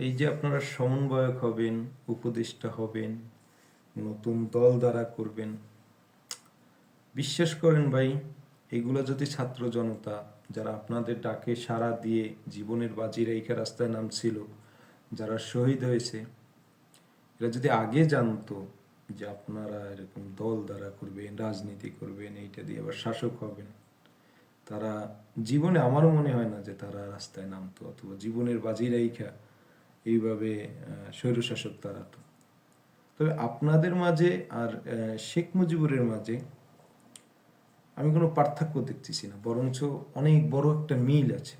এই যে আপনারা সমন্বয়ক হবেন, উপদেষ্টা হবেন, নতুন দল দ্বারা করবেন, বিশ্বাস করেন ভাই, এগুলো যদি ছাত্র জনতা যারা আপনাদের ডাকে সাড়া দিয়ে জীবনের বাজি রেখে রাস্তায় নামছিল, যারা শহীদ হয়েছে, এরা যদি আগে জানতো যে আপনারা এরকম দল দ্বারা করবেন, রাজনীতি করবেন, এইটা দিয়ে আবার শাসক হবেন, তারা জীবনে, আমারও মনে হয় না যে তারা রাস্তায় নামতো, অথবা জীবনের বাজি রেখা এইভাবে স্বৈরশাসক তাড়াতো। তবে আপনাদের মাঝে আর শেখ মুজিবুরের মাঝে আমি কোনো পার্থক্য দেখতেছি না, বরঞ্চ অনেক বড় একটা মিল আছে।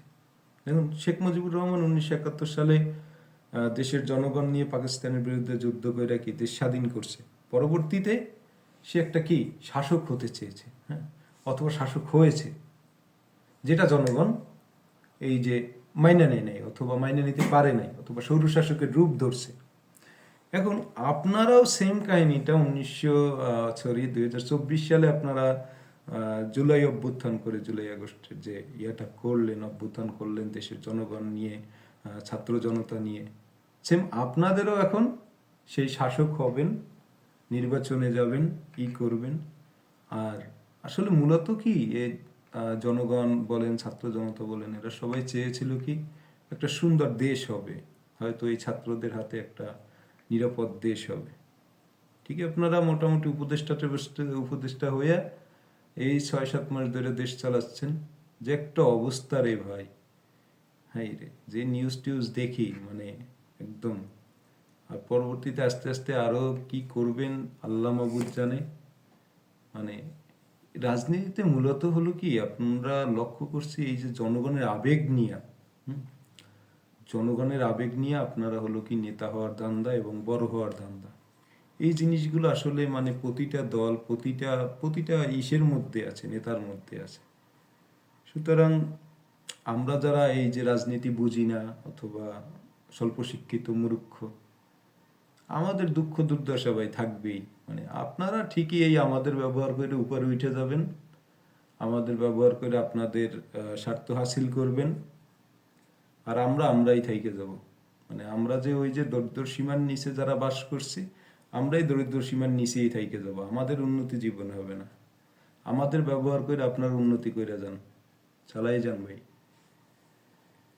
দেখুন, শেখ মুজিবুর রহমান 1971 সালে দেশের জনগণ নিয়ে পাকিস্তানের বিরুদ্ধে যুদ্ধ করে কি দেশ স্বাধীন করছে। পরবর্তীতে সে একটা কি শাসক হতে চেয়েছে, হ্যাঁ, অথবা শাসক হয়েছে, যেটা জনগণ এই যে মাইনা নেয় নাই, অথবা মাইনা নিতে পারে নাই, অথবা স্বৈরশাসকের রূপ ধরছে। এখন আপনারাও সেম কাহিনীটা 2024 সালে আপনারা জুলাই অভ্যুত্থান করে, জুলাই আগস্টের যে ইয়েটা করলেন, অভ্যুত্থান করলেন দেশের জনগণ নিয়ে, ছাত্র জনতা নিয়ে, সেম আপনাদেরও এখন সেই শাসক হবেন, নির্বাচনে যাবেন, কি করবেন। আর আসলে মূলত কি জনগণ বলেন, ছাত্র জনতা বলেন, এরা সবাই চেয়েছিল কি একটা সুন্দর দেশ হবে, হয়তো এই ছাত্রদের হাতে একটা নিরাপদ দেশ হবে। ঠিক, আপনারা মোটামুটি উপদেষ্টা হয়ে এই 6-7 মাস ধরে দেশ চালাচ্ছেন, যে একটা অবস্থা রে ভাই, হ্যাঁ রে, যে নিউজ টিউজ দেখি মানে একদম। আর পরবর্তীতে আস্তে আস্তে আরো কি করবেন আল্লাহ মাবুদ জানে। মানে রাজনীতিতে মূলত হলো কি, আপনারা লক্ষ্য করছি এই যে জনগণের আবেগ নিয়ে, জনগণের আবেগ নিয়ে আপনারা হলো কি নেতা হওয়ার ধান্দা এবং বড় হওয়ার ধান্দা। এই জিনিসগুলো আসলে মানে প্রতিটা দল, প্রতিটা প্রতিটা ইসের মধ্যে আছে, নেতার মধ্যে আছে। সুতরাং আমরা যারা এই যে রাজনীতি বুঝি না, অথবা স্বল্প শিক্ষিত মূর্খ, আমাদের দুঃখ দুর্দশা ভাই থাকবেই। মানে আপনারা ঠিকই এই আমাদের ব্যবহার করে উপরে উঠে যাবেন, আমাদের ব্যবহার করে আপনাদের স্বার্থ হাসিল করবেন, আর আমরাই থাইকে যাব। মানে আমরা যে ওই যে দরিদ্র সীমার নিচে যারা বাস করছি, আমরাই দরিদ্র সীমার নিচেই থাইকে যাব, আমাদের উন্নতি জীবনে হবে না। আমাদের ব্যবহার করে আপনার উন্নতি করে যান, চালাই যান ভাই।